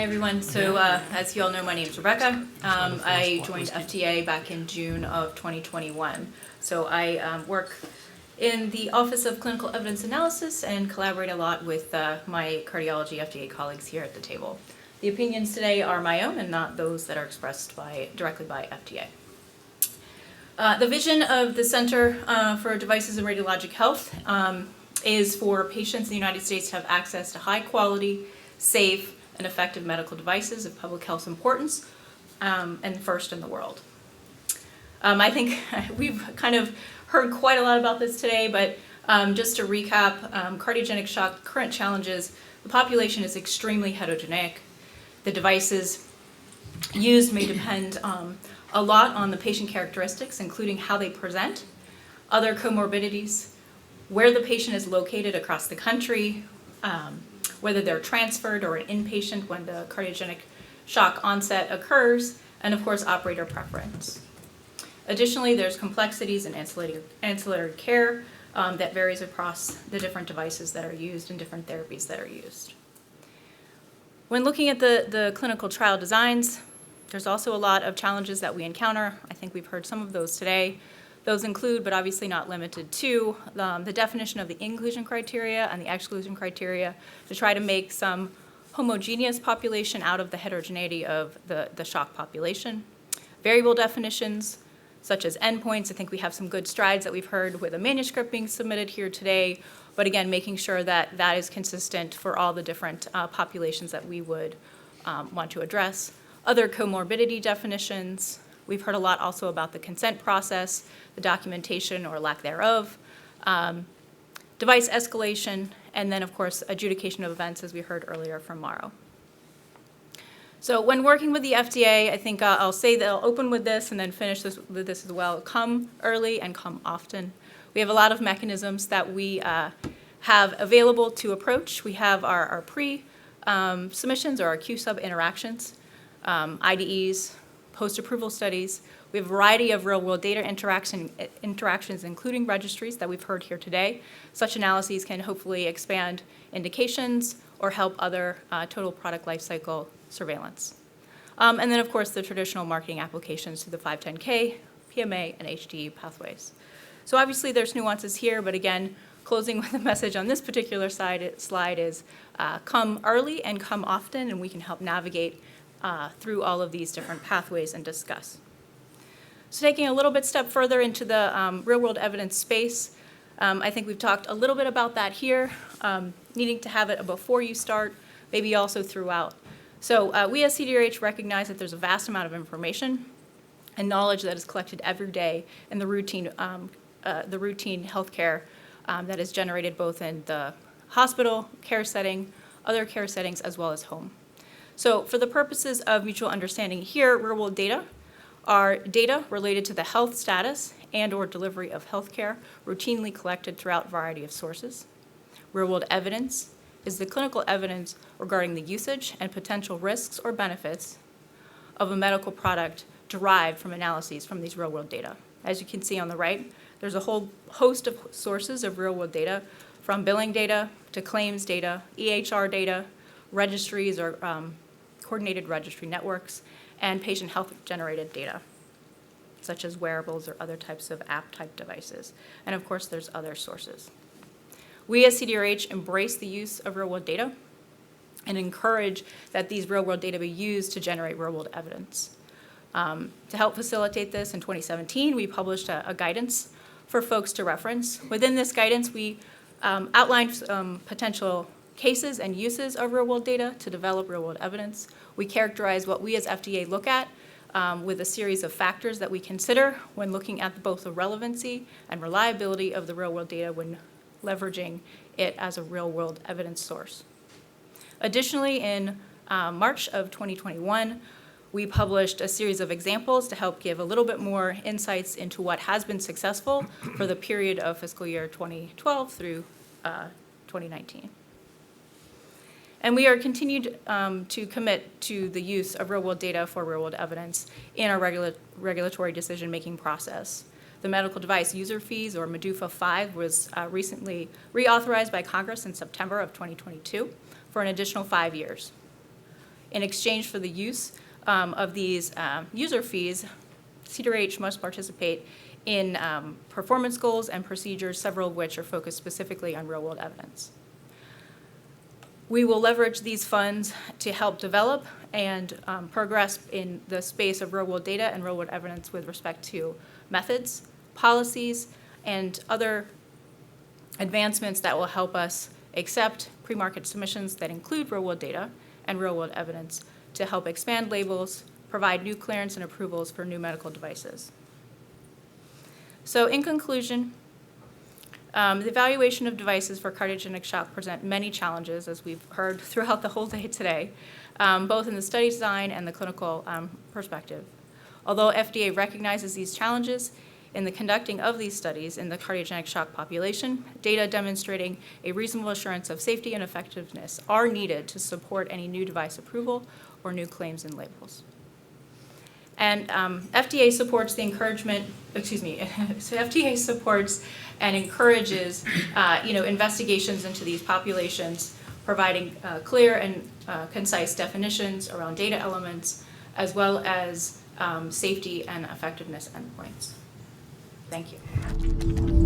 Hi everyone. So as you all know, my name is Rebecca. I joined FDA back in June of 2021. So I work in the Office of Clinical Evidence Analysis and collaborate a lot with my cardiology FDA colleagues here at the table. The opinions today are my own and not those that are expressed directly by FDA. The vision of the Center for Devices and Radiologic Health is for patients in the United States to have access to high quality, safe, and effective medical devices of public health importance, and first in the world. I think we've kind of heard quite a lot about this today, but just to recap, cardiogenic shock current challenges, the population is extremely heterogeneous. The devices used may depend a lot on the patient characteristics, including how they present, other comorbidities, where the patient is located across the country, whether they're transferred or an inpatient when the cardiogenic shock onset occurs, and of course, operator preference. Additionally, there's complexities in ancillary care that varies across the different devices that are used and different therapies that are used. When looking at the clinical trial designs, there's also a lot of challenges that we encounter. I think we've heard some of those today. Those include, but obviously not limited to, the definition of the inclusion criteria and the exclusion criteria to try to make some homogeneous population out of the heterogeneity of the shock population. Variable definitions, such as endpoints. I think we have some good strides that we've heard with a manuscript being submitted here today, but again, making sure that that is consistent for all the different populations that we would want to address. Other comorbidity definitions. We've heard a lot also about the consent process, the documentation or lack thereof, device escalation, and then, of course, adjudication of events, as we heard earlier from Mauro. So when working with the FDA, I think I'll say that I'll open with this and then finish with this as well. Come early and come often. We have a lot of mechanisms that we have available to approach. We have our pre-submissions or our Q-sub interactions, IDEs, post-approval studies. We have a variety of real-world data interactions, including registries that we've heard here today. Such analyses can hopefully expand indications or help other total product lifecycle surveillance. And then, of course, the traditional marketing applications to the 510K, PMA, and HDE pathways. So obviously there's nuances here, but again, closing with a message on this particular slide is come early and come often, and we can help navigate through all of these different pathways and discuss. So taking a little bit step further into the real-world evidence space, I think we've talked a little bit about that here, needing to have it before you start, maybe also throughout. So we as CDRH recognize that there's a vast amount of information and knowledge that is collected every day in the routine healthcare that is generated both in the hospital care setting, other care settings, as well as home. So for the purposes of mutual understanding here, real-world data are data related to the health status and or delivery of healthcare routinely collected throughout a variety of sources. Real-world evidence is the clinical evidence regarding the usage and potential risks or benefits of a medical product derived from analyses from these real-world data. As you can see on the right, there's a whole host of sources of real-world data, from billing data to claims data, EHR data, registries or coordinated registry networks, and patient health-generated data, such as wearables or other types of app-type devices. And of course, there's other sources. We as CDRH embrace the use of real-world data and encourage that these real-world data be used to generate real-world evidence. To help facilitate this, in 2017, we published a guidance for folks to reference. Within this guidance, we outlined potential cases and uses of real-world data to develop real-world evidence. We characterize what we as FDA look at with a series of factors that we consider when looking at both the relevancy and reliability of the real-world data when leveraging it as a real-world evidence source. Additionally, in March of 2021, we published a series of examples to help give a little bit more insights into what has been successful for the period of fiscal year 2012 through 2019. And we are continued to commit to the use of real-world data for real-world evidence in our regulatory decision-making process. The medical device user fees, or MDUFA 5, was recently reauthorized by Congress in September of 2022 for an additional 5 years. In exchange for the use of these user fees, C2H must participate in performance goals and procedures, several of which are focused specifically on real-world evidence. We will leverage these funds to help develop and progress in the space of real-world data and real-world evidence with respect to methods, policies, and other advancements that will help us accept pre-market submissions that include real-world data and real-world evidence to help expand labels, provide new clearance and approvals for new medical devices. So in conclusion, the evaluation of devices for cardiogenic shock present many challenges, as we've heard throughout the whole day today, both in the study design and the clinical perspective. Although FDA recognizes these challenges in the conducting of these studies in the cardiogenic shock population, data demonstrating a reasonable assurance of safety and effectiveness are needed to support any new device approval or new claims and labels. And FDA supports the encouragement, so FDA supports and encourages, investigations into these populations, providing clear and concise definitions around data elements, as well as safety and effectiveness endpoints. Thank you.